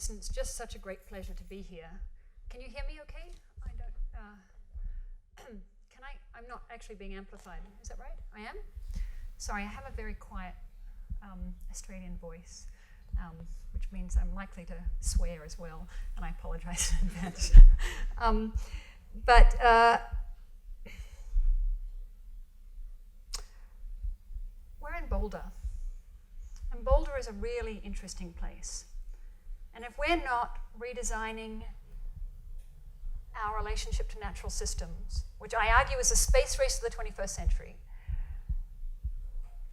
Listen, it's just such a great pleasure to be here. Can you hear me okay? I don't, I'm not actually being amplified. Is that right? I am? Sorry, I have a very quiet Australian voice, which means I'm likely to swear as well, and I apologize in advance. We're in Boulder, and Boulder is a really interesting place. And if we're not redesigning our relationship to natural systems, which I argue is a space race of the 21st century,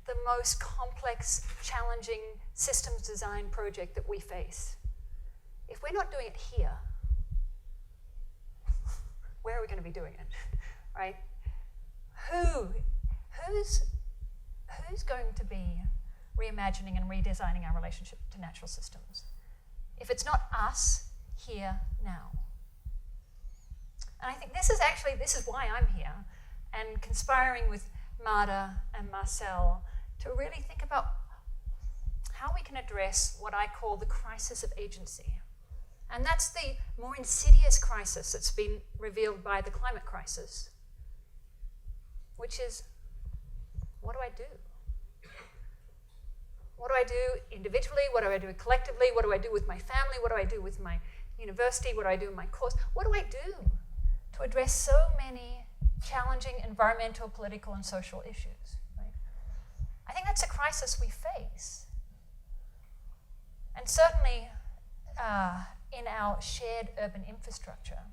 the most complex, challenging systems design project that we face, if we're not doing it here, where are we going to be doing it, right? Who's going to be reimagining and redesigning our relationship to natural systems? If it's not us, here, now. And I think this is why I'm here, and conspiring with Marta and Marcel to really think about how we can address what I call the crisis of agency. And that's the more insidious crisis that's been revealed by the climate crisis, which is, what do I do? What do I do individually? What do I do collectively? What do I do with my family? What do I do with my university? What do I do in my course? What do I do to address so many challenging environmental, political, and social issues? Right? I think that's a crisis we face. And certainly in our shared urban infrastructure,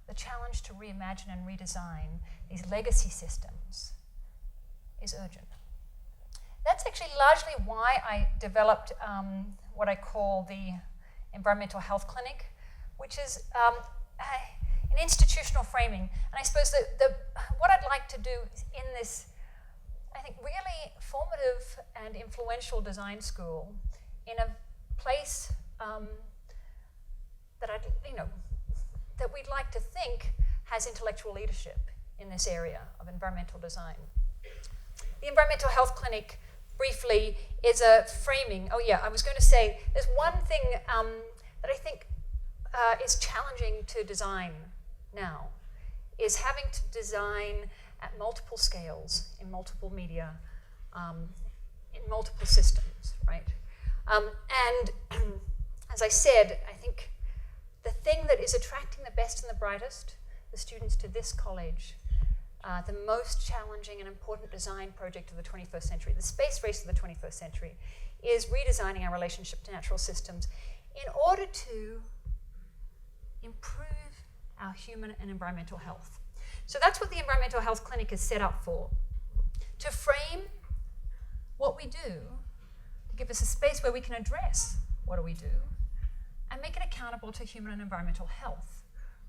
the challenge to reimagine and redesign these legacy systems is urgent. That's actually largely why I developed what I call the Environmental Health Clinic, which is an institutional framing. And I suppose what I'd like to do in this, I think, really formative and influential design school in a place that we'd like to think has intellectual leadership in this area of environmental design. The Environmental Health Clinic, briefly, is a framing. Oh yeah, I was going to say, there's one thing that I think is challenging to design now, is having to design at multiple scales, in multiple media, in multiple systems, right? And as I said, I think the thing that is attracting the best and the brightest, the students to this college, the most challenging and important design project of the 21st century, the space race of the 21st century, is redesigning our relationship to natural systems in order to improve our human and environmental health. So that's what the Environmental Health Clinic is set up for, to frame what we do, to give us a space where we can address what do we do, and make it accountable to human and environmental health,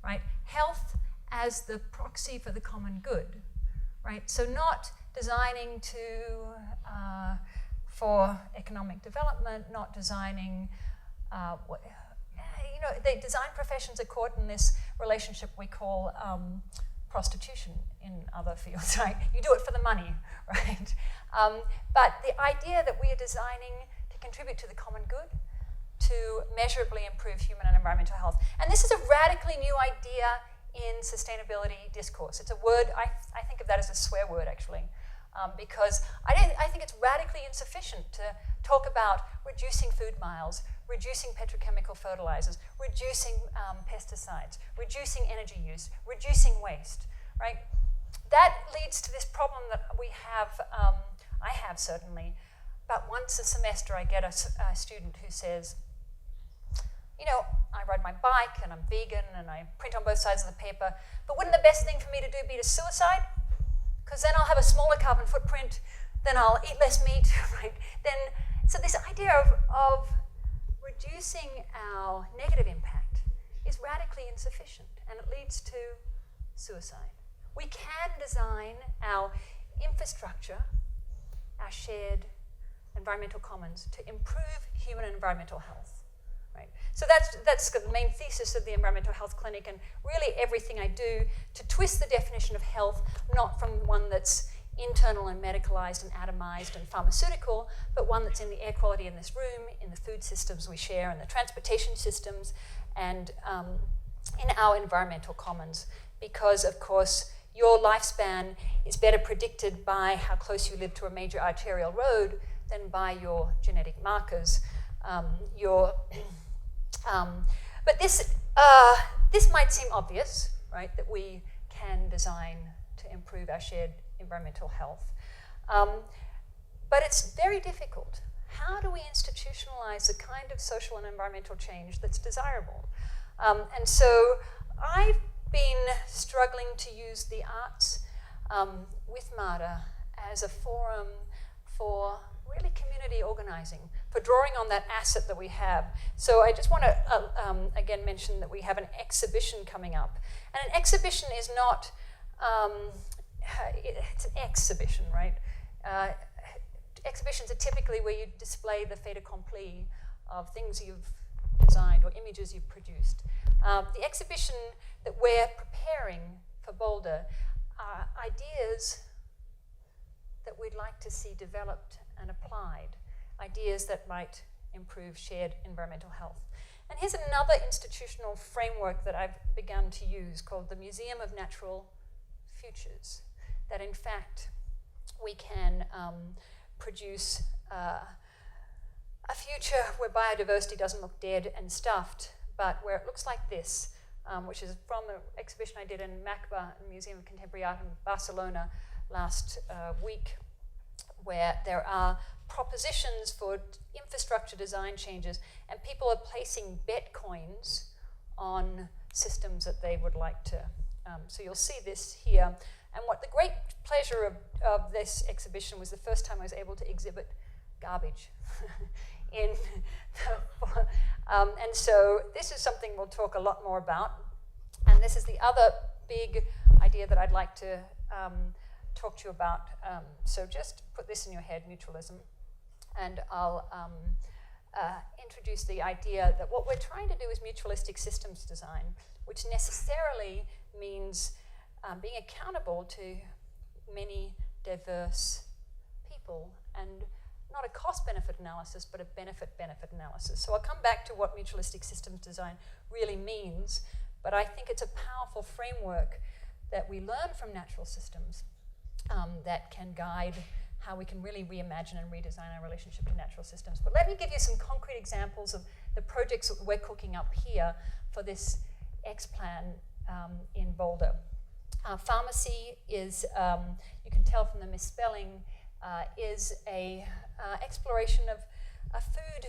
right? Health as the proxy for the common good, right? So not designing for economic development, not designing, the design professions are caught in this relationship we call prostitution in other fields, right? You do it for the money, right? But the idea that we are designing to contribute to the common good, to measurably improve human and environmental health. And this is a radically new idea in sustainability discourse. It's a word, I think of that as a swear word, actually, because I think it's radically insufficient to talk about reducing food miles, reducing petrochemical fertilizers, reducing pesticides, reducing energy use, reducing waste, right? That leads to this problem that we have, I have certainly, but once a semester I get a student who says, I ride my bike and I'm vegan and I print on both sides of the paper, but wouldn't the best thing for me to do be to suicide? Because then I'll have a smaller carbon footprint, then I'll eat less meat, right? So this idea of reducing our negative impact is radically insufficient, and it leads to suicide. We can design our infrastructure, our shared environmental commons, to improve human and environmental health. Right. So that's the main thesis of the Environmental Health Clinic, and really everything I do to twist the definition of health, not from one that's internal and medicalized and atomized and pharmaceutical, but one that's in the air quality in this room, in the food systems we share, in the transportation systems, and in our environmental commons. Because, of course, your lifespan is better predicted by how close you live to a major arterial road than by your genetic markers. But this might seem obvious, right, that we can design to improve our shared environmental health. But it's very difficult. How do we institutionalize the kind of social and environmental change that's desirable? And so I've been struggling to use the arts with MARTA as a forum for really community organizing, for drawing on that asset that we have. So I just want to, again, mention that we have an exhibition coming up. And an exhibition is not, it's an exhibition, right? Exhibitions are typically where you display the fait accompli of things you've designed or images you've produced. The exhibition that we're preparing for Boulder are ideas that we'd like to see developed and applied, ideas that might improve shared environmental health. And here's another institutional framework that I've begun to use called the Museum of Natural Futures, that in fact we can produce a future where biodiversity doesn't look dead and stuffed, but where it looks like this, which is from an exhibition I did in MACBA, Museum of Contemporary Art in Barcelona last week, where there are propositions for infrastructure design changes, and people are placing bet coins on systems that they would like to. So you'll see this here. And what the great pleasure of this exhibition was the first time I was able to exhibit garbage in and so this is something we'll talk a lot more about. And this is the other big idea that I'd like to talk to you about. So just put this in your head, mutualism. And I'll introduce the idea that what we're trying to do is mutualistic systems design, which necessarily means being accountable to many diverse people, and not a cost-benefit analysis, but a benefit-benefit analysis. So I'll come back to what mutualistic systems design really means, but I think it's a powerful framework that we learn from natural systems that can guide how we can really reimagine and redesign our relationship to natural systems. But let me give you some concrete examples of the projects that we're cooking up here for this X-Plan in Boulder. Pharmacy is, you can tell from the misspelling, is a exploration of a food,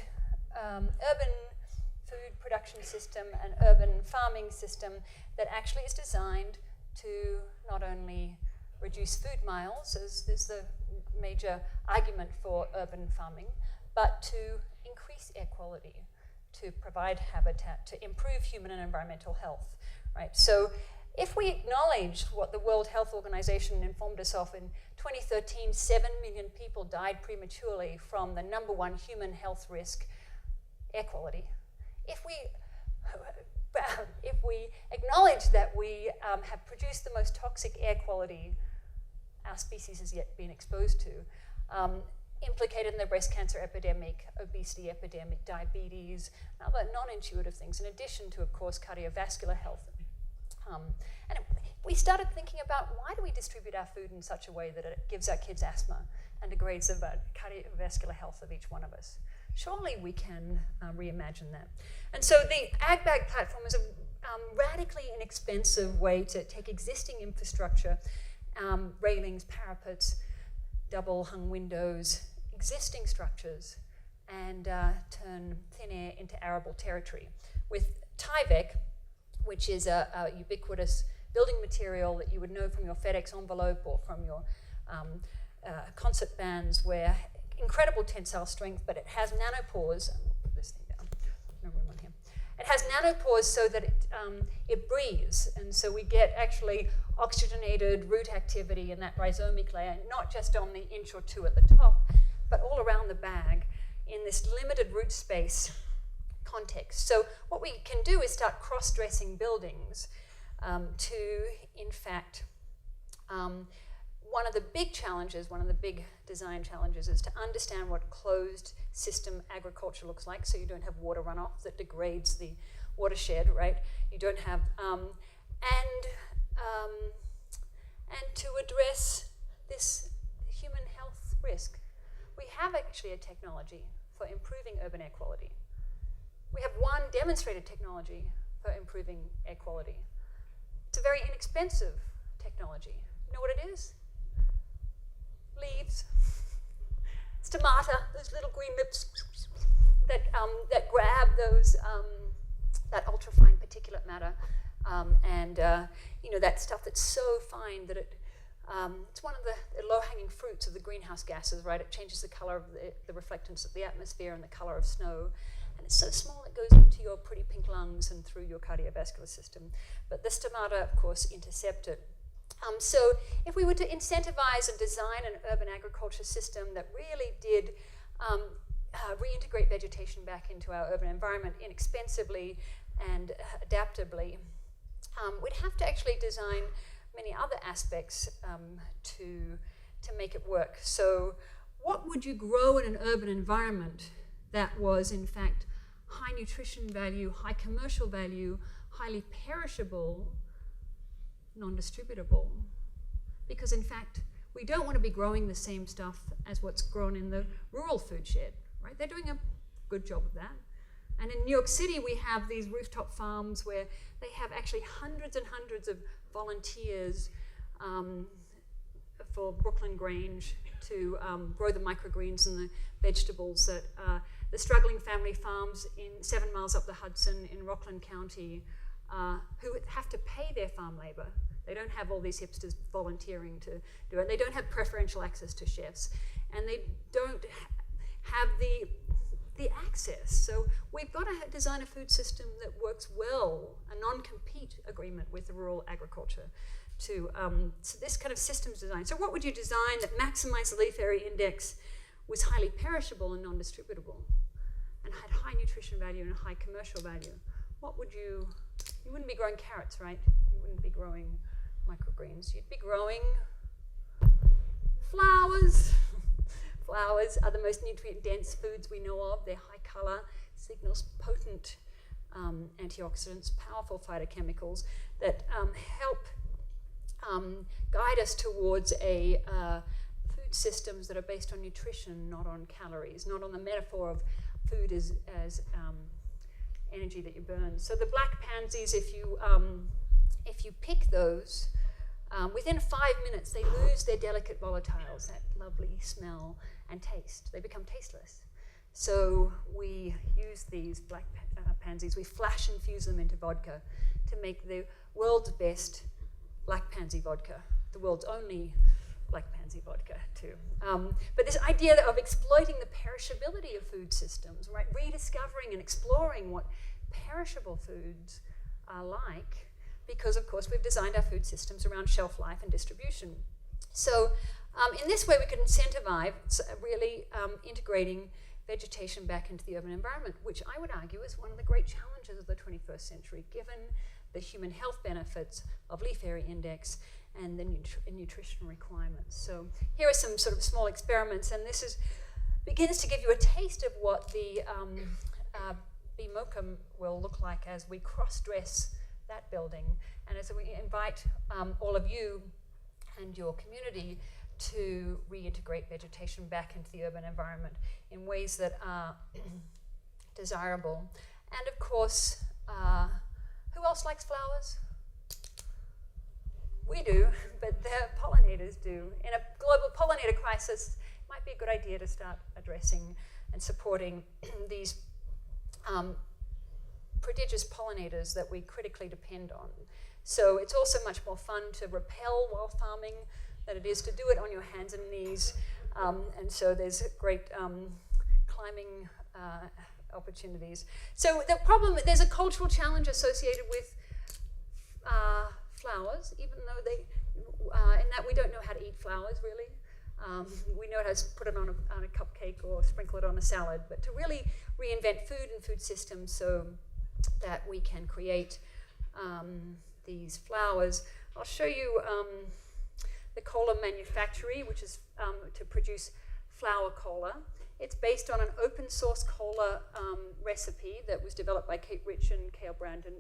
urban food production system, an urban farming system that actually is designed to not only reduce food miles, as is the major argument for urban farming, but to increase air quality, to provide habitat, to improve human and environmental health, right? So if we acknowledge what the World Health Organization informed us of in 2013, 7 million people died prematurely from the number one human health risk, air quality. If we acknowledge that we have produced the most toxic air quality our species has yet been exposed to, implicated in the breast cancer epidemic, obesity epidemic, diabetes, and other non-intuitive things, in addition to, of course, cardiovascular health. And we started thinking about, why do we distribute our food in such a way that it gives our kids asthma and degrades the cardiovascular health of each one of us? Surely we can reimagine that. And so the AgBag platform is a radically inexpensive way to take existing infrastructure, railings, parapets, double-hung windows, existing structures, and turn thin air into arable territory. With Tyvek, which is a ubiquitous building material that you would know from your FedEx envelope or from your concert bands, where incredible tensile strength, but it has nanopores. Put this thing down, no room on here. It has nanopores so that it breathes, and so we get actually oxygenated root activity in that rhizomic layer, not just on the inch or two at the top, but all around the bag in this limited root space context. So what we can do is start cross-dressing buildings to, in fact, one of the big challenges, one of the big design challenges is to understand what closed system agriculture looks like, so you don't have water runoff that degrades the watershed, right? You don't have, and to address this human health risk. We have actually a technology for improving urban air quality. We have one demonstrated technology for improving air quality. It's a very inexpensive technology. You know what it is? Leaves. Stomata, those little green lips that grab those that ultrafine particulate matter, and that stuff that's so fine that it's one of the low-hanging fruits of the greenhouse gases, right? It changes the color of the reflectance of the atmosphere and the color of snow. And it's so small it goes into your pretty pink lungs and through your cardiovascular system. But the stomata, of course, intercept it. So if we were to incentivize and design an urban agriculture system that really did reintegrate vegetation back into our urban environment inexpensively and adaptably, we'd have to actually design many other aspects to make it work. So what would you grow in an urban environment that was, in fact, high nutrition value, high commercial value, highly perishable, non-distributable? Because, in fact, we don't want to be growing the same stuff as what's grown in the rural food shed, right? They're doing a good job of that. And in New York City, we have these rooftop farms where they have actually hundreds and hundreds of volunteers for Brooklyn Grange to grow the microgreens and the vegetables that the struggling family farms in 7 miles up the Hudson in Rockland County who have to pay their farm labor. They don't have all these hipsters volunteering to do it. They don't have preferential access to chefs, and they don't have the access. So we've got to design a food system that works well, a non-compete agreement with rural agriculture to so this kind of systems design. So what would you design that maximized the leaf area index, was highly perishable and non-distributable, and had high nutrition value and high commercial value? What would you wouldn't be growing carrots, right? You wouldn't be growing microgreens. You'd be growing flowers. Flowers are the most nutrient-dense foods we know of. They're high color, signals potent antioxidants, powerful phytochemicals that help guide us towards a food systems that are based on nutrition, not on calories, not on the metaphor of food as energy that you burn. So the black pansies, if you pick those, within 5 minutes they lose their delicate volatiles, that lovely smell and taste. They become tasteless. So we use these black pansies, we flash infuse them into vodka to make the world's best black pansy vodka, the world's only black pansy vodka too. But this idea of exploiting the perishability of food systems, right? Rediscovering and exploring what perishable foods are like, because of course we've designed our food systems around shelf life and distribution. So in this way we could incentivize really integrating vegetation back into the urban environment, which I would argue is one of the great challenges of the 21st century, given the human health benefits of leaf area index and the nutrition requirements. So here are some sort of small experiments, and this begins to give you a taste of what the BMOCA will look like as we cross-dress that building, and as we invite all of you and your community to reintegrate vegetation back into the urban environment in ways that are desirable. And of course, who else likes flowers? We do, but the pollinators do. In a global pollinator crisis, it might be a good idea to start addressing and supporting these prodigious pollinators that we critically depend on. So it's also much more fun to rappel while farming than it is to do it on your hands and knees. And so there's great climbing opportunities. So the problem, there's a cultural challenge associated with flowers, even though in that we don't know how to eat flowers really. We know how to put it on a cupcake or sprinkle it on a salad, but to really reinvent food and food systems so that we can create these flowers. I'll show you, the cola manufactory, which is to produce flower cola. It's based on an open source cola recipe that was developed by Kate Rich and Cale Brandon.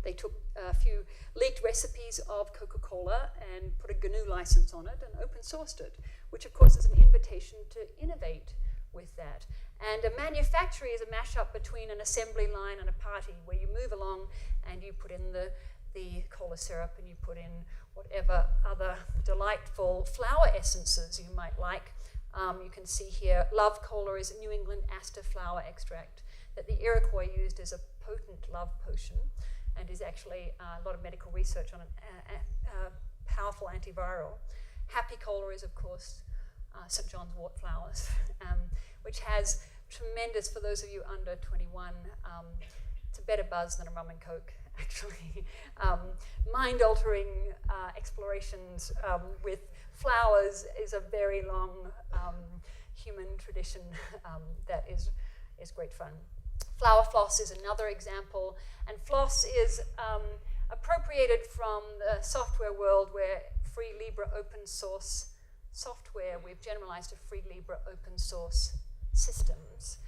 They took a few leaked recipes of Coca-Cola and put a GNU license on it and open sourced it, which of course is an invitation to innovate with that. And a manufactory is a mashup between an assembly line and a party, where you move along and you put in the cola syrup and you put in whatever other delightful flower essences you might like. You can see here, Love Cola is a New England aster flower extract that the Iroquois used as a potent love potion, and is actually a lot of medical research on a powerful antiviral. Happy Cola is, of course, St. John's wort flowers, which has tremendous, for those of you under 21, it's a better buzz than a rum and coke, actually. Mind-altering explorations with flowers is a very long human tradition that is great fun. Flower floss is another example, and floss is appropriated from the software world, where free Libre open source software, we've generalized to free Libre open source systems.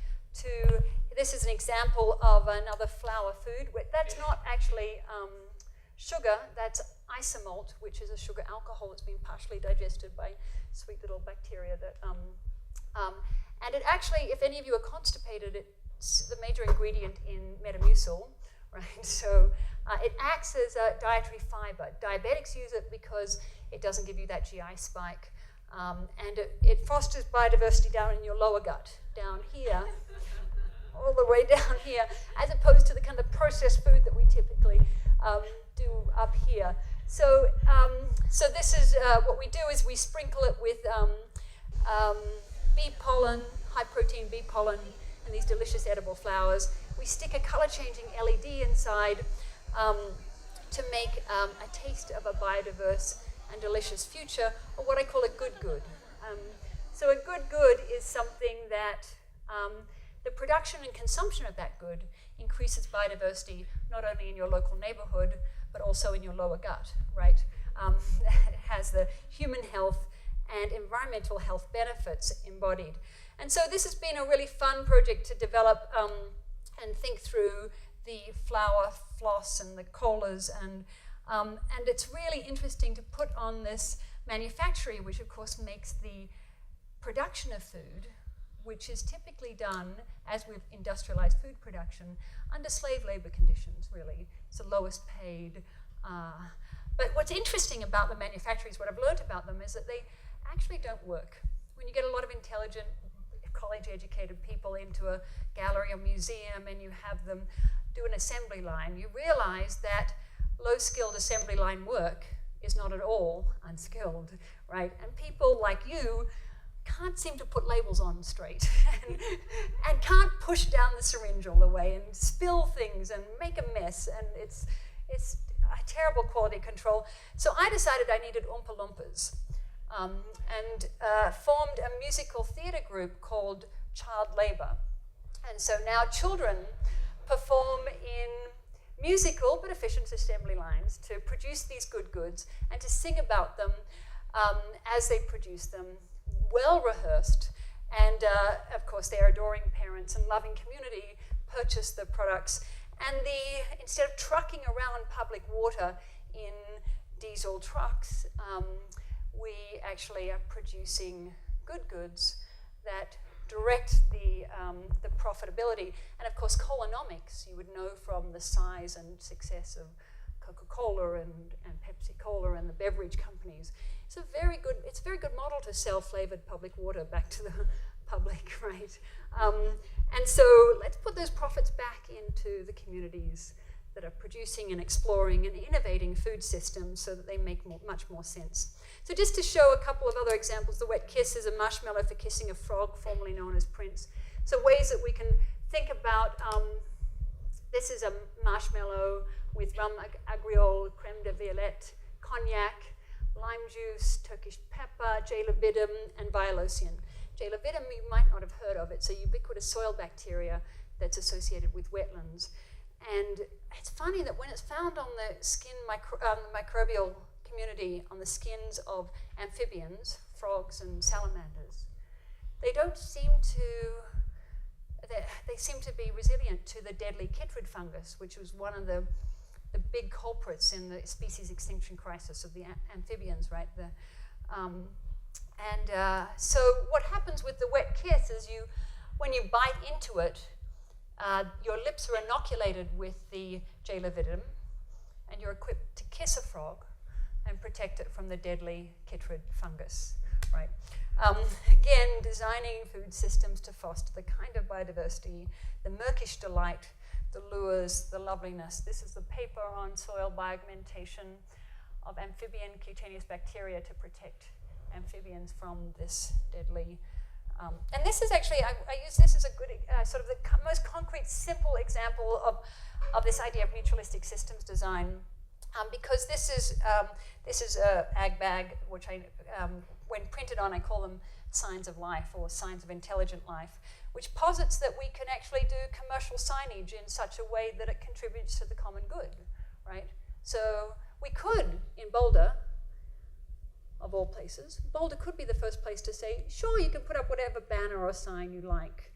This is an example of another flower food. That's not actually sugar, that's isomalt, which is a sugar alcohol that's been partially digested by sweet little bacteria. And it actually, if any of you are constipated, it's the major ingredient in Metamucil, right? So it acts as a dietary fiber. Diabetics use it because it doesn't give you that GI spike. And it fosters biodiversity down in your lower gut, down here, all the way down here, as opposed to the kind of processed food that we typically do up here. So this is what we do is we sprinkle it with bee pollen, high protein bee pollen, and these delicious edible flowers. We stick a color-changing LED inside to make a taste of a biodiverse and delicious future, or what I call a good good. So a good good is something that the production and consumption of that good increases biodiversity not only in your local neighborhood, but also in your lower gut, right? It has the human health and environmental health benefits embodied. And so this has been a really fun project to develop and think through the flower floss and the colas, and it's really interesting to put on this manufactory, which of course makes the production of food, which is typically done, as with industrialized food production, under slave labor conditions, really. It's the lowest paid. But what's interesting about the manufactories, what I've learned about them, is that they actually don't work. When you get a lot of intelligent, college-educated people into a gallery or museum and you have them do an assembly line, you realize that low-skilled assembly line work is not at all unskilled, right? And people like you can't seem to put labels on straight and can't push down the syringe all the way and spill things and make a mess, and it's a terrible quality control. So I decided I needed Oompa Loompas and formed a musical theater group called Child Labor. And so now children perform in musical but efficient assembly lines to produce these good goods and to sing about them as they produce them, well rehearsed, and of course their adoring parents and loving community purchase the products. And instead of trucking around public water in diesel trucks, we actually are producing good goods that direct the profitability. And of course, Colonomics, you would know from the size and success of Coca-Cola and Pepsi-Cola and the beverage companies. It's a very good model to sell flavored public water back to the public, right? And so let's put those profits back into the communities that are producing and exploring and innovating food systems so that they make much more sense. So just to show a couple of other examples, the wet kiss is a marshmallow for kissing a frog, formerly known as Prince. So ways that we can think about, this is a marshmallow with rum agriole, creme de violette, cognac, lime juice, Turkish pepper, J. labidum, and violocian. J. labidum, you might not have heard of. It's a ubiquitous soil bacteria that's associated with wetlands. And it's funny that when it's found on the skin microbial community on the skins of amphibians, frogs and salamanders, they don't seem to, they seem to be resilient to the deadly chytrid fungus, which was one of the big culprits in the species extinction crisis of the amphibians, right? So what happens with the wet kiss is when you bite into it, your lips are inoculated with the J. levidum, and you're equipped to kiss a frog and protect it from the deadly chytrid fungus, right? Again, designing food systems to foster the kind of biodiversity, the murkish delight, the lures, the loveliness. This is the paper on soil bioaugmentation of amphibian cutaneous bacteria to protect amphibians from this deadly. And this is actually, I use this as a good, sort of the most concrete, simple example of this idea of mutualistic systems design, because this is a ag bag, which when printed on, I call them signs of life or signs of intelligent life, which posits that we can actually do commercial signage in such a way that it contributes to the common good, right? So we could, in Boulder, of all places, Boulder could be the first place to say, sure, you can put up whatever banner or sign you like,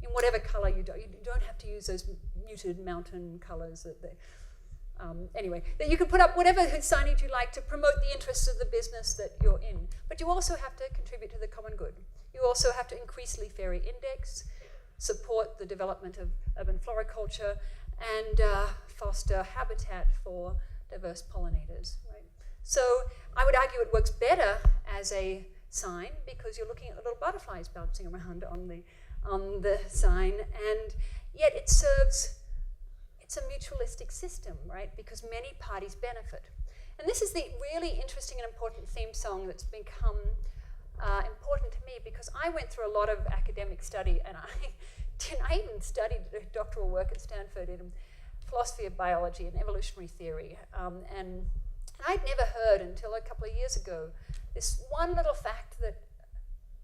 in whatever color you don't have to use those muted mountain colors that they, anyway, that you can put up whatever signage you like to promote the interests of the business that you're in. But you also have to contribute to the common good. You also have to increase leaf area index, support the development of urban floriculture, and foster habitat for diverse pollinators, right? So I would argue it works better as a sign because you're looking at the little butterflies bouncing around on the sign, and yet it's a mutualistic system, right? Because many parties benefit. And this is the really interesting and important theme song that's become important to me, because I went through a lot of academic study, and I even studied doctoral work at Stanford in philosophy of biology and evolutionary theory, and I'd never heard until a couple of years ago this one little fact that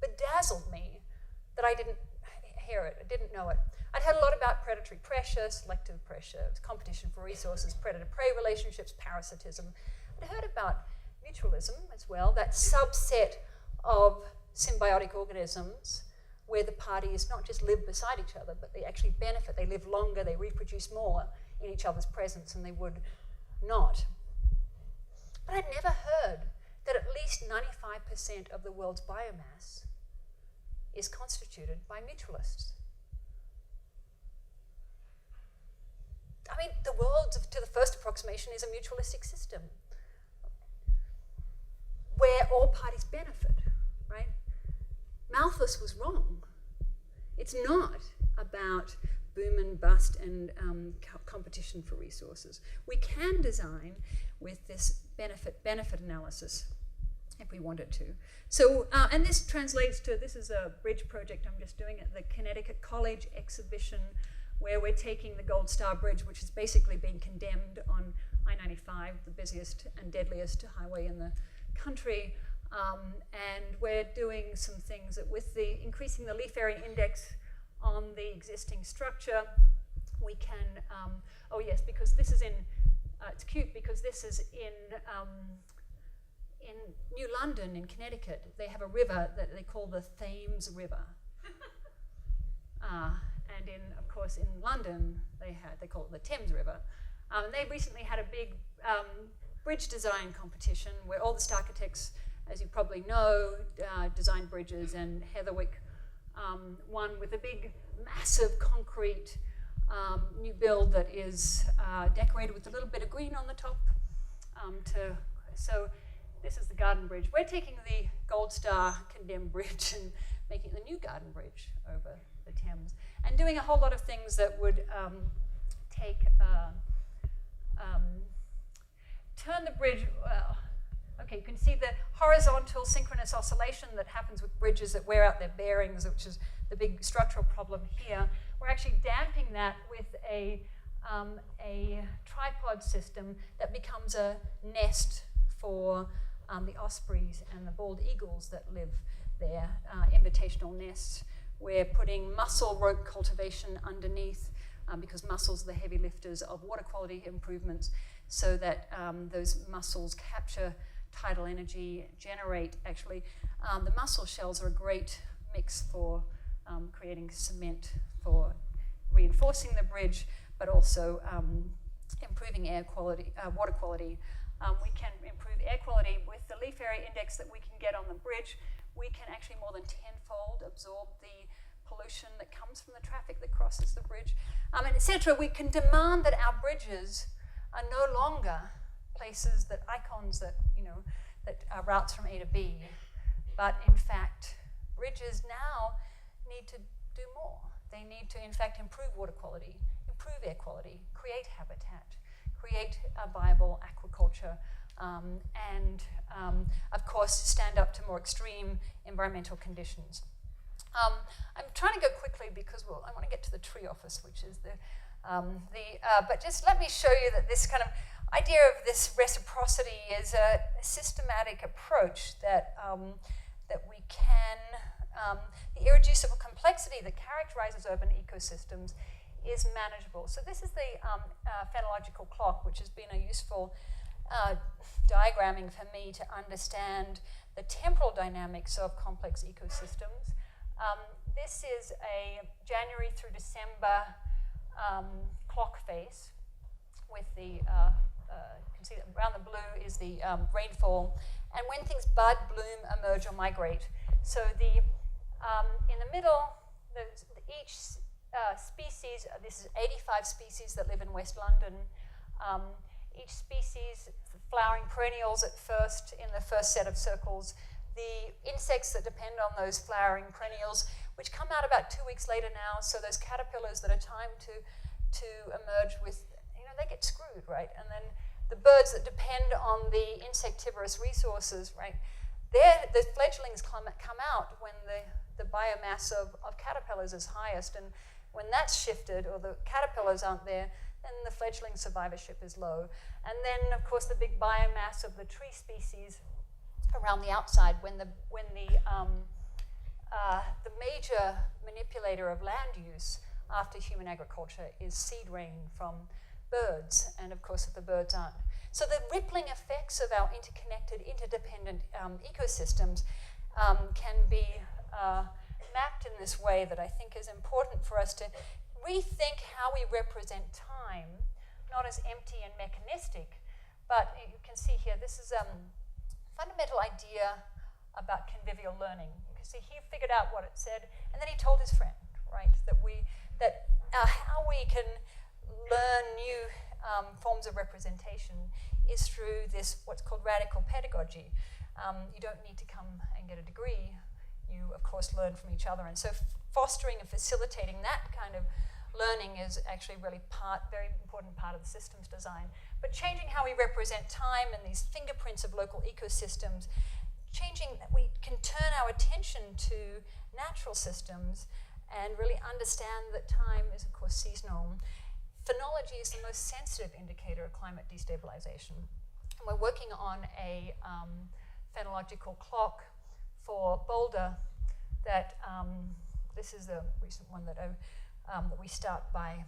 bedazzled me, that I didn't hear it, I didn't know it. I'd heard a lot about predatory pressure, selective pressure, competition for resources, predator-prey relationships, parasitism. I'd heard about mutualism as well, that subset of symbiotic organisms where the parties not just live beside each other, but they actually benefit, they live longer, they reproduce more in each other's presence than they would not. But I'd never heard that at least 95% of the world's biomass is constituted by mutualists. I mean, the world, to the first approximation, is a mutualistic system where all parties benefit, right? Malthus was wrong. It's not about boom and bust and competition for resources. We can design with this benefit analysis if we wanted to. So, and this translates to, this is a bridge project I'm just doing at the Connecticut College exhibition, where we're taking the Gold Star Bridge, which has basically been condemned on I-95, the busiest and deadliest highway in the country, and we're doing some things that with the increasing the leaf area index on the existing structure, we can, oh yes, because this is in, it's cute because this is in New London in Connecticut. They have a river that they call the Thames River. And of course, in London, they call it the Thames River. And they recently had a big bridge design competition where all the star architects, as you probably know, designed bridges, and Heatherwick won with a big, massive concrete new build that is decorated with a little bit of green on the top. So this is the Garden Bridge. We're taking the Gold Star condemned bridge and making the new Garden Bridge over the Thames, and doing a whole lot of things that would turn the bridge, okay, you can see the horizontal synchronous oscillation that happens with bridges that wear out their bearings, which is the big structural problem here. We're actually damping that with a tripod system that becomes a nest for the ospreys and the bald eagles that live there, invitational nests. We're putting mussel rope cultivation underneath because mussels are the heavy lifters of water quality improvements. so that those mussels capture tidal energy, generate actually. The mussel shells are a great mix for creating cement, for reinforcing the bridge, but also improving air quality, water quality. We can improve air quality with the leaf area index that we can get on the bridge. We can actually more than tenfold absorb the pollution that comes from the traffic that crosses the bridge, and etc. We can demand that our bridges are no longer places that icons that, that are routes from A to B, but in fact, bridges now need to do more. They need to, in fact, improve water quality, improve air quality, create habitat, create a viable aquaculture, and of course, stand up to more extreme environmental conditions. I'm trying to go quickly because I want to get to the tree office, which is but just let me show you that this kind of idea of this reciprocity is a systematic approach that we can, the irreducible complexity that characterizes urban ecosystems is manageable. So this is the phenological clock, which has been a useful diagramming for me to understand the temporal dynamics of complex ecosystems. This is a January through December clock face with the, you can see that around the blue is the rainfall, and when things bud, bloom, emerge, or migrate. So in the middle, each species, this is 85 species that live in West London. Each species, flowering perennials at first, in the first set of circles, the insects that depend on those flowering perennials, which come out about 2 weeks later now, so those caterpillars that are timed to emerge with, they get screwed, right? And then the birds that depend on the insectivorous resources, right? The fledglings come out when the biomass of caterpillars is highest, and when that's shifted, or the caterpillars aren't there, then the fledgling survivorship is low. And then, of course, the big biomass of the tree species around the outside, when the major manipulator of land use after human agriculture is seed rain from birds, and of course if the birds aren't. So the rippling effects of our interconnected, interdependent ecosystems can be mapped in this way that I think is important for us to rethink how we represent time, not as empty and mechanistic, but you can see here, this is a fundamental idea about convivial learning. You can see he figured out what it said, and then he told his friend, right, that how we can learn new forms of representation is through this, what's called radical pedagogy. You don't need to come and get a degree. You, of course, learn from each other. And so fostering and facilitating that kind of learning is actually really very important part of the systems design. But changing how we represent time and these fingerprints of local ecosystems, changing that we can turn our attention to natural systems and really understand that time is, of course, seasonal. Phenology is the most sensitive indicator of climate destabilization. And we're working on a phenological clock for Boulder that, this is the recent one that we start by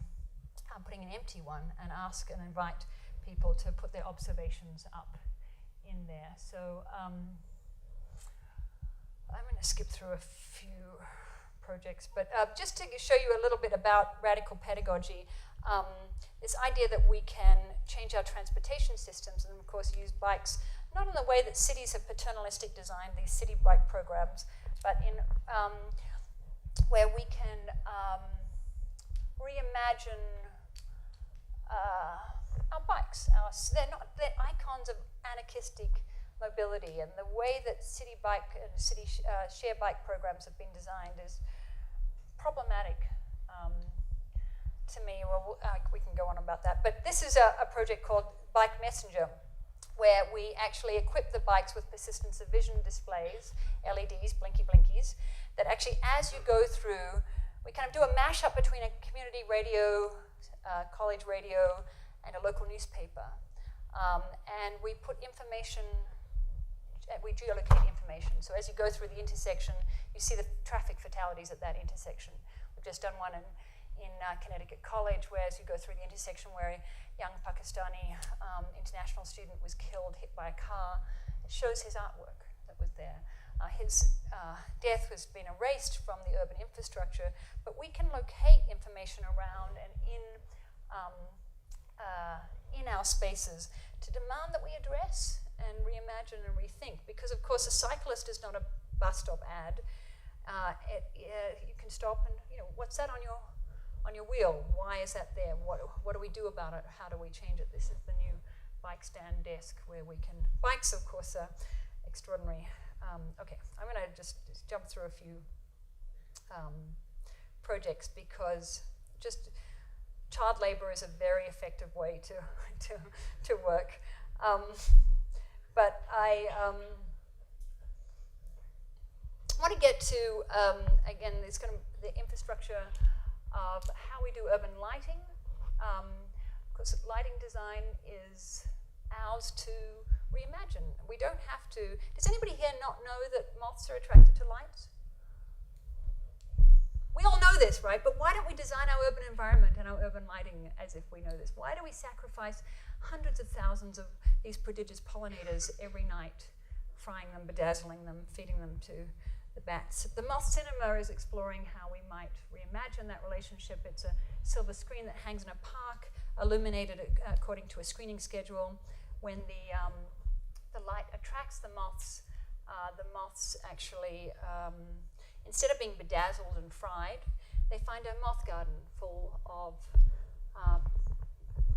putting an empty one and ask and invite people to put their observations up in there. So I'm going to skip through a few projects, but just to show you a little bit about radical pedagogy, this idea that we can change our transportation systems and of course use bikes, not in the way that cities have paternalistic designed these city bike programs, but in where we can reimagine our bikes. They're icons of anarchistic mobility, and the way that city bike and city share bike programs have been designed is problematic to me. Well, we can go on about that. But this is a project called Bike Messenger, where we actually equip the bikes with persistence of vision displays, LEDs, blinky blinkies, that actually, as you go through, we kind of do a mashup between a community radio, college radio, and a local newspaper. And we put information, we geolocate information. So as you go through the intersection, you see the traffic fatalities at that intersection. We've just done one Connecticut College, where as you go through the intersection where a young Pakistani international student was killed, hit by a car, it shows his artwork that was there. His death has been erased from the urban infrastructure, but we can locate information around and in our spaces to demand that we address and reimagine and rethink. Because of course a cyclist is not a bus stop ad. You can stop and, what's that on your wheel? Why is that there? What do we do about it? How do we change it? This is the new bike stand desk where we can, bikes of course are extraordinary. Okay, I'm going to just jump through a few projects because just child labor is a very effective way to work. But I want to get to, again, it's going to the infrastructure of how we do urban lighting. Because lighting design is ours to reimagine. We don't have to. Does anybody here not know that moths are attracted to light? We all know this, right? But why don't we design our urban environment and our urban lighting as if we know this? Why do we sacrifice hundreds of thousands of these prodigious pollinators every night, frying them, bedazzling them, feeding them to the bats? The Moth Cinema is exploring how we might reimagine that relationship. It's a silver screen that hangs in a park, illuminated according to a screening schedule. When the light attracts the moths actually, instead of being bedazzled and fried, they find a moth garden full of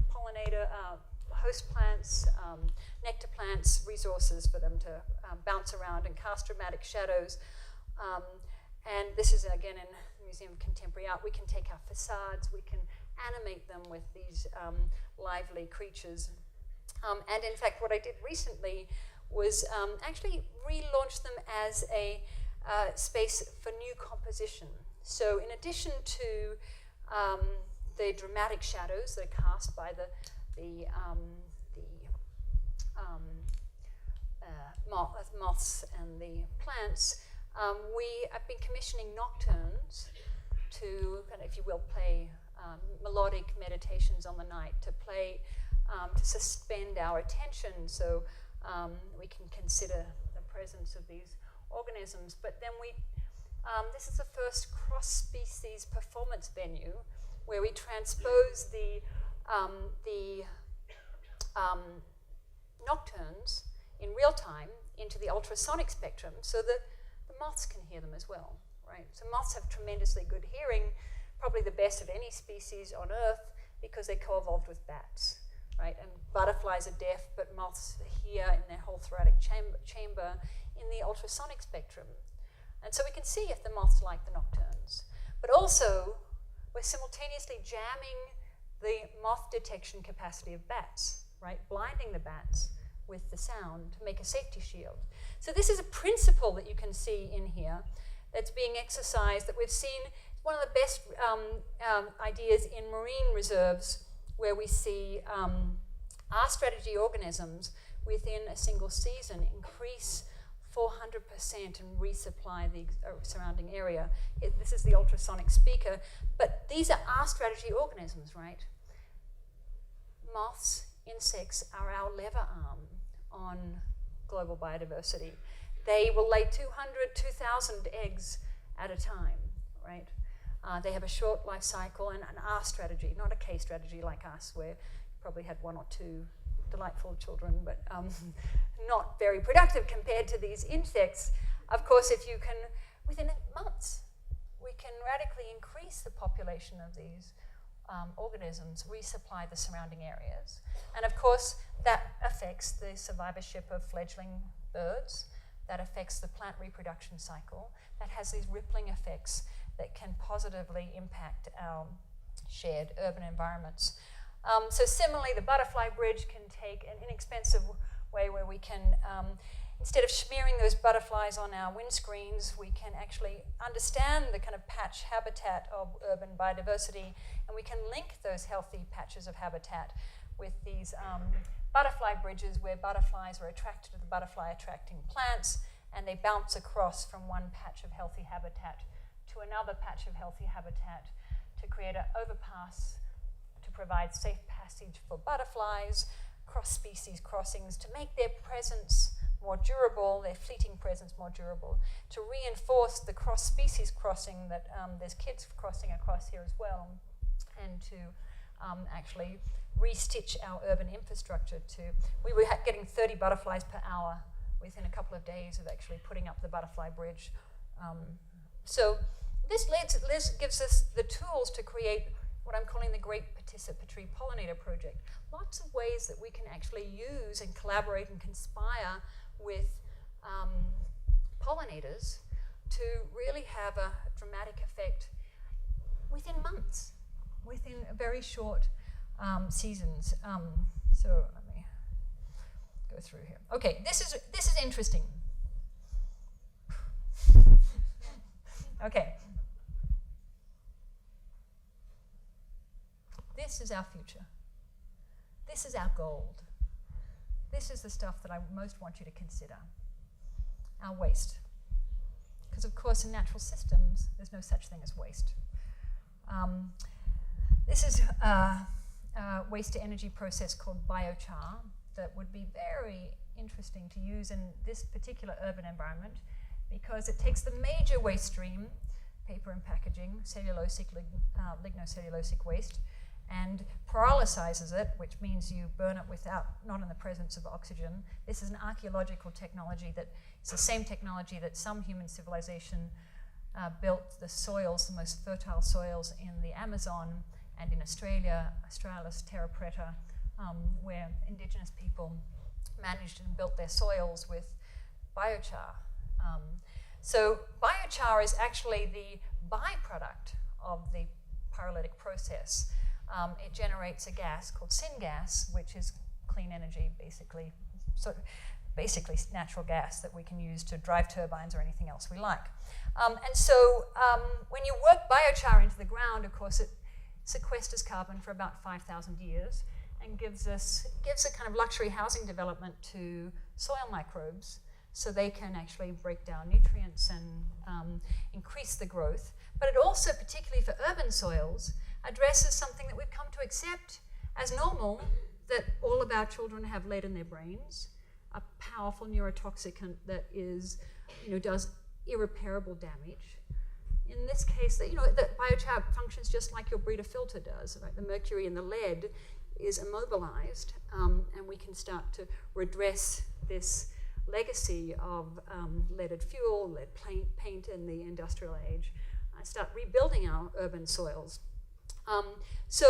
pollinator, host plants, nectar plants, resources for them to bounce around and cast dramatic shadows. And this is, again, in the Museum of Contemporary Art. We can take our facades, we can animate them with these lively creatures. And in fact, what I did recently was actually relaunch them as a space for new composition. So in addition to the dramatic shadows that are cast by the moths and the plants, we have been commissioning nocturnes to, if you will, play melodic meditations on the night, to play, to suspend our attention so we can consider the presence of these organisms. But then this is the first cross-species performance venue where we transpose the nocturnes in real time into the ultrasonic spectrum so that the moths can hear them as well, right? So moths have tremendously good hearing, probably the best of any species on Earth because they co-evolved with bats, right? And butterflies are deaf, but moths hear in their whole thoracic chamber in the ultrasonic spectrum. And so we can see if the moths like the nocturnes. But also, we're simultaneously jamming the moth detection capacity of bats, right? Blinding the bats with the sound to make a safety shield. So this is a principle that you can see in here that's being exercised, that we've seen. It's one of the best ideas in marine reserves where we see our strategy organisms within a single season increase 400% and resupply the surrounding area. This is the ultrasonic speaker, but these are our strategy organisms, right? Moths, insects are our lever arm on global biodiversity. They will lay 200, 2,000 eggs at a time, right? They have a short life cycle and an R strategy, not a K strategy like us, where you probably had one or two delightful children, but not very productive compared to these insects. Of course, if you can, within months, we can radically increase the population of these organisms, resupply the surrounding areas. And of course, that affects the survivorship of fledgling birds, that affects the plant reproduction cycle, that has these rippling effects that can positively impact our shared urban environments. So similarly, the butterfly bridge can take an inexpensive way where we can, instead of smearing those butterflies on our windscreens, we can actually understand the kind of patch habitat of urban biodiversity, and we can link those healthy patches of habitat with these butterfly bridges where butterflies are attracted to the butterfly-attracting plants, and they bounce across from one patch of healthy habitat to another patch of healthy habitat to to create an overpass to provide safe passage for butterflies, cross-species crossings, to make their presence more durable, their fleeting presence more durable, to reinforce the cross-species crossing that there's kids crossing across here as well, and to actually re-stitch our urban infrastructure we were getting 30 butterflies per hour within a couple of days of actually putting up the butterfly bridge. So this gives us the tools to create what I'm calling the Great Participatory Pollinator Project. Lots of ways that we can actually use and collaborate and conspire with pollinators to really have a dramatic effect within months, within very short seasons. So let me go through here. Okay, this is interesting. Okay. This is our future. This is our gold. This is the stuff that I most want you to consider. Our waste. Because of course in natural systems, there's no such thing as waste. This is a waste to energy process called biochar that would be very interesting to use in this particular urban environment because it takes the major waste stream, paper and packaging, cellulosic, lignocellulosic waste, and pyrolyzes it, which means you burn it not in the presence of oxygen. This is an archaeological technology it's the same technology that some human civilization built the soils, the most fertile soils in the Amazon and in Australia, Australis terra preta, where indigenous people managed and built their soils with biochar. So biochar is actually the byproduct of the pyrolytic process. It generates a gas called syngas, which is clean energy, basically natural gas that we can use to drive turbines or anything else we like. And so when you work biochar into the ground, of course, it sequesters carbon for about 5,000 years and gives a kind of luxury housing development to soil microbes so they can actually break down nutrients and increase the growth. But it also, particularly for urban soils, addresses something that we've come to accept as normal, that all of our children have lead in their brains, a powerful neurotoxicant that does irreparable damage. In this case, that biochar functions just like your breeder filter does. Right? The mercury and the lead is immobilized, and we can start to redress this legacy of leaded fuel, lead paint in the industrial age, and start rebuilding our urban soils. So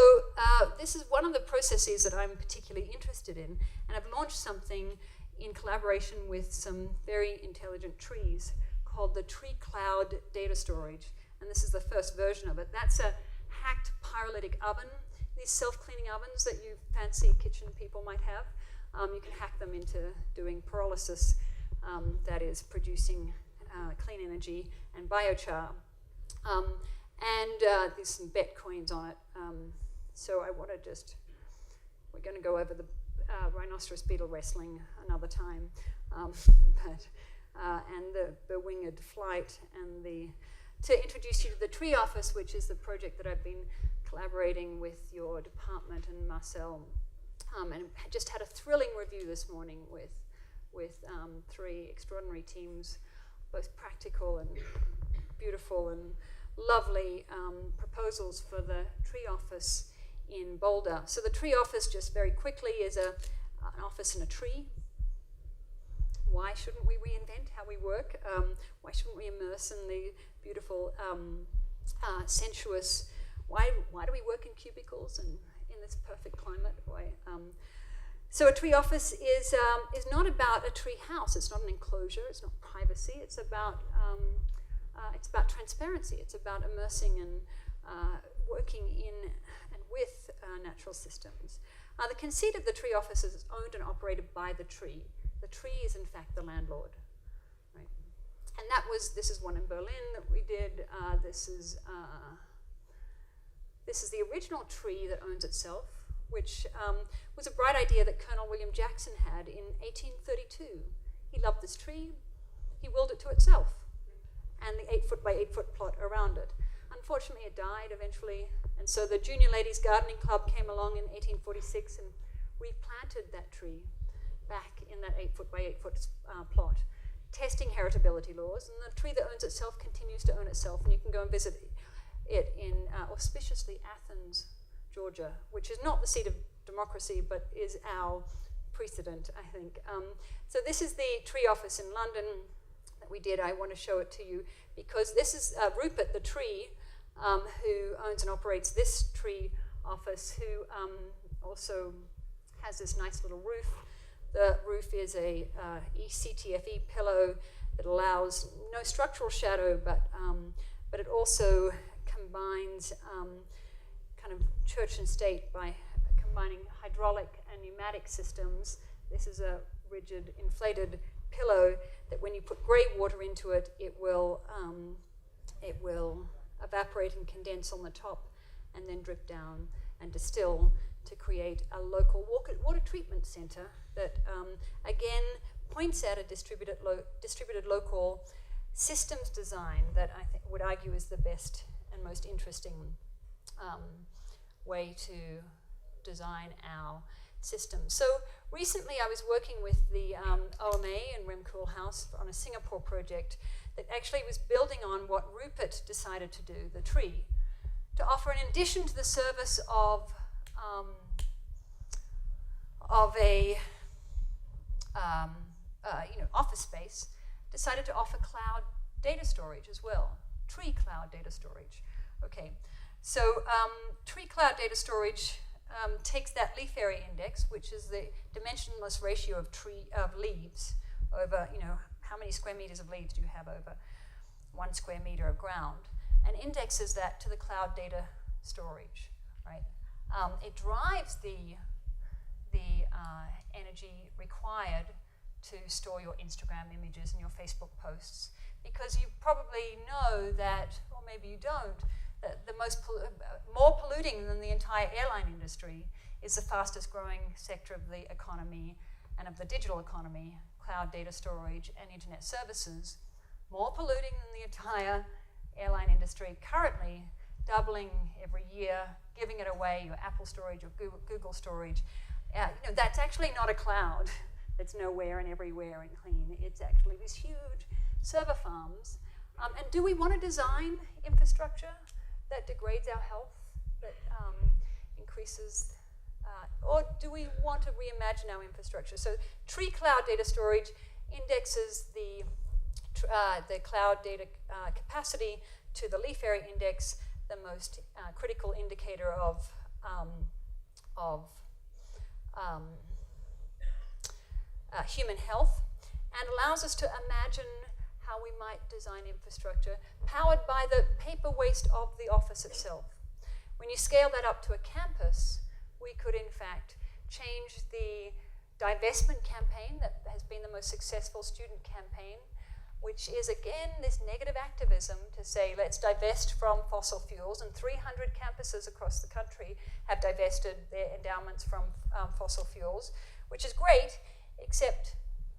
this is one of the processes that I'm particularly interested in, and I've launched something in collaboration with some very intelligent trees called the Tree Cloud Data Storage, and this is the first version of it. That's a hacked pyrolytic oven. These self-cleaning ovens that you fancy kitchen people might have, you can hack them into doing pyrolysis, that is producing clean energy and biochar. And there's some bet coins on it. So I want to we're going to go over the rhinoceros beetle wrestling another time, and the winged flight, and to introduce you to the tree office, which is the project that I've been collaborating with your department and Marcel, and just had a thrilling review this morning with 3 extraordinary teams, both practical and beautiful and lovely proposals for the tree office in Boulder. So the tree office, just very quickly, is an office in a tree. Why shouldn't we reinvent how we work? Why shouldn't we immerse in the beautiful, sensuous? Why do we work in cubicles and in this perfect climate? So a tree office is not about a tree house. It's not an enclosure. It's not privacy. It's about transparency. It's about immersing and working in and with natural systems. The conceit of the tree office is owned and operated by the tree. The tree is in fact the landlord, right? And this is one in Berlin that we did. This is the original tree that owns itself, which was a bright idea that Colonel William Jackson had in 1832. He loved this tree. He willed it to itself, and the 8-foot by 8-foot plot around it. unfortunately, it died eventually. And so the Junior Ladies Gardening Club came along in 1846 and replanted that tree back in that 8-foot by 8-foot plot, testing heritability laws. And the tree that owns itself continues to own itself. And you can go and visit it in auspiciously Athens, Georgia, which is not the seat of democracy, but is our precedent, I think. So this is the tree office in London that we did. I want to show it to you because this is Rupert the tree, who owns and operates this tree office, who also has this nice little roof. The roof is a ECTFE pillow that allows no structural shadow, but it also combines kind of church and state by combining hydraulic and pneumatic systems. This is a rigid, inflated pillow that when you put grey water into it, it will evaporate and condense on the top and then drip down and distill to create a local water treatment centre that, again, points at a distributed local systems design that I would argue is the best and most interesting way to design our system. So recently I was working with the OMA and Rem Koolhaas on a Singapore project that actually was building on what Rupert decided to do, the tree, to offer, in addition to the service of a office space, decided to offer cloud data storage as well, tree cloud data storage. Okay, so tree cloud data storage takes that leaf area index, which is the dimensionless ratio of leaves over, how many square meters of leaves do you have over 1 square meter of ground, and indexes that to the cloud data storage, right? It drives the energy required to store your Instagram images and your Facebook posts, because you probably know that, or maybe you don't, that the more polluting than the entire airline industry is the fastest growing sector of the economy and of the digital economy, cloud data storage and internet services. More polluting than the entire airline industry, currently doubling every year, giving it away, your Apple storage or Google storage. That's actually not a cloud that's nowhere and everywhere and clean. It's actually these huge server farms. And do we want to design infrastructure that degrades our health, that increases, or do we want to reimagine our infrastructure? So tree cloud data storage indexes the cloud data capacity to the leaf area index, the most critical indicator of human health, and allows us to imagine how we might design infrastructure powered by the paper waste of the office itself. When you scale that up to a campus, we could in fact change the divestment campaign that has been the most successful student campaign, which is again this negative activism to say let's divest from fossil fuels, and 300 campuses across the country have divested their endowments from fossil fuels, which is great, except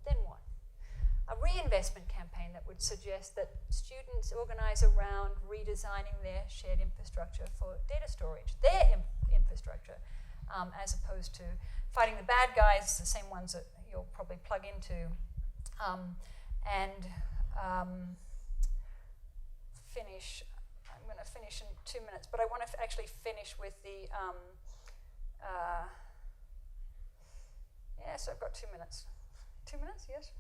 then what? A reinvestment campaign that would suggest that students organize around redesigning their shared infrastructure for data storage, their infrastructure, as opposed to fighting the bad guys, the same ones that you'll probably plug into, finish. I'm going to finish in 2 minutes, but I want to actually finish with the, yes, I've got 2 minutes. 2 minutes, yes?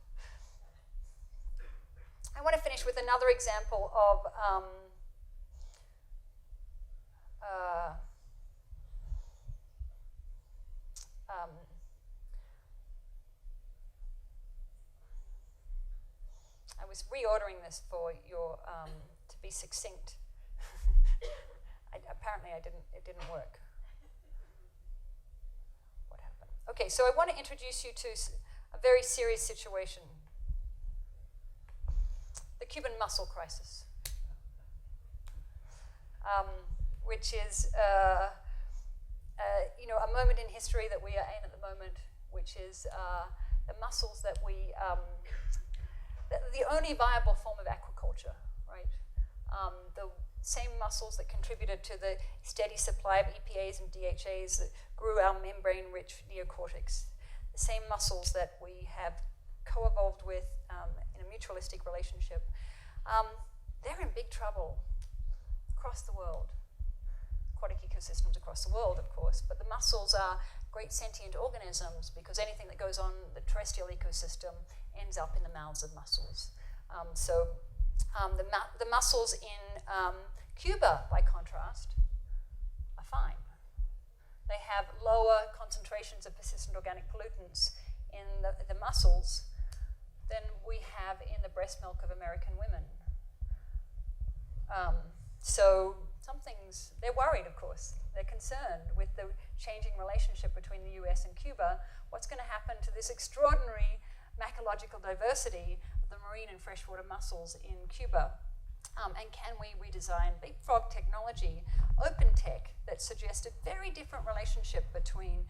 I want to finish with another example of I was reordering this for your to be succinct. Apparently, it didn't work. What happened? Okay, so I want to introduce you to a very serious situation. The Cuban mussel crisis, which is a moment in history that we are in at the moment, which is the mussels that we, the only viable form of aquaculture, right? the same muscles that contributed to the steady supply of EPAs and DHAs that grew our membrane-rich neocortex, the same muscles that we have co-evolved with in a mutualistic relationship, they're in big trouble across the world. Aquatic ecosystems across the world, of course, but the mussels are great sentient organisms because anything that goes on the terrestrial ecosystem ends up in the mouths of mussels. The mussels in Cuba, by contrast, are fine. They have lower concentrations of persistent organic pollutants in the mussels than we have in the breast milk of American women. So they're worried, of course. They're concerned with the changing relationship between the US and Cuba. What's going to happen to this extraordinary macrological diversity of the marine and freshwater mussels in Cuba? And can we redesign leapfrog technology, open tech, that suggests a very different relationship between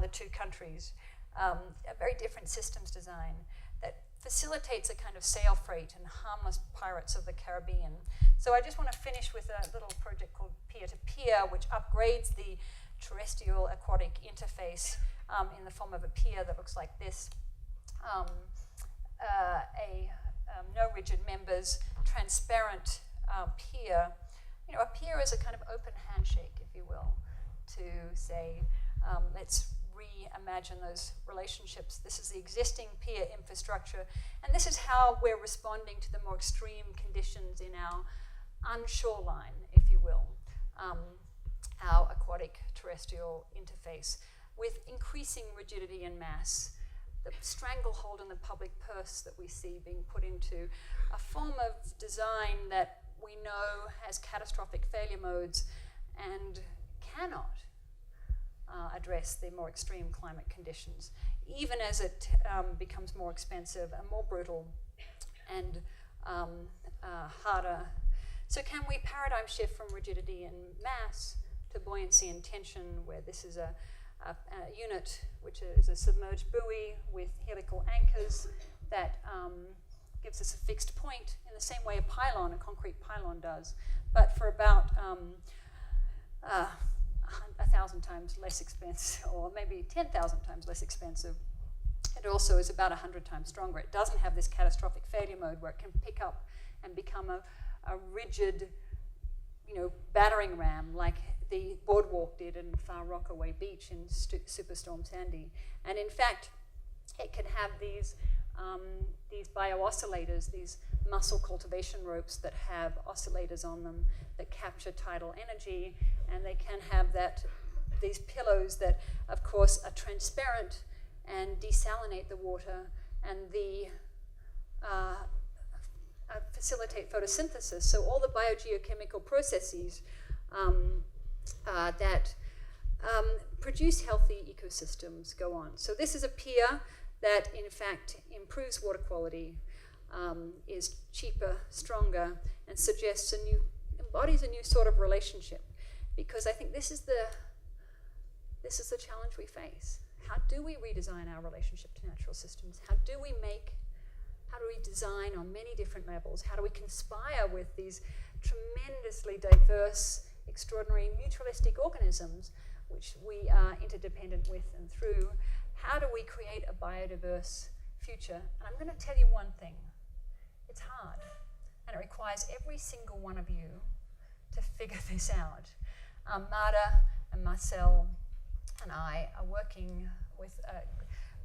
the two countries, a very different systems design that facilitates a kind of sail freight and harmless pirates of the Caribbean. So I just want to finish with a little project called Peer-to-Peer, which upgrades the terrestrial aquatic interface in the form of a pier that looks like this. No rigid members, transparent pier. You know, a pier is a kind of open handshake, if you will, to say, let's reimagine those relationships. This is the existing pier infrastructure, and this is how we're responding to the more extreme conditions in our unshoreline, if you will, our aquatic terrestrial interface, with increasing rigidity and mass, the stranglehold in the public purse that we see being put into a form of design that we know has catastrophic failure modes and cannot address the more extreme climate conditions, even as it becomes more expensive and more brutal and harder. So can we paradigm shift from rigidity and mass to buoyancy and tension, where this is a unit which is a submerged buoy with helical anchors that gives us a fixed point in the same way a concrete pylon does, but for about 1,000 times less expensive, or maybe 10,000 times less expensive. It also is about 100 times stronger. It doesn't have this catastrophic failure mode where it can pick up and become a rigid, battering ram like the boardwalk did in Far Rockaway Beach in Superstorm Sandy. And in fact, it can have these bio-oscillators, these mussel cultivation ropes that have oscillators on them that capture tidal energy, and they can have these pillows that, of course, are transparent and desalinate the water and facilitate photosynthesis. So all the biogeochemical processes that produce healthy ecosystems go on. So this is a pier that, in fact, improves water quality, is cheaper, stronger, and embodies a new sort of relationship. Because I think this is the challenge we face. How do we redesign our relationship to natural systems? How do we design on many different levels? How do we conspire with these tremendously diverse, extraordinary mutualistic organisms, which we are interdependent with and through? How do we create a biodiverse future? And I'm going to tell you one thing. It's hard, and it requires every single one of you to figure this out. Mada and Marcel and I are working with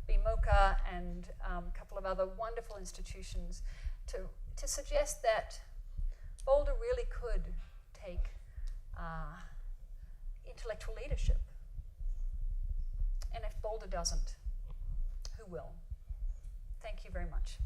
BMOCA and a couple of other wonderful institutions to suggest that Boulder really could take intellectual leadership. And if Boulder doesn't, who will? Thank you very much.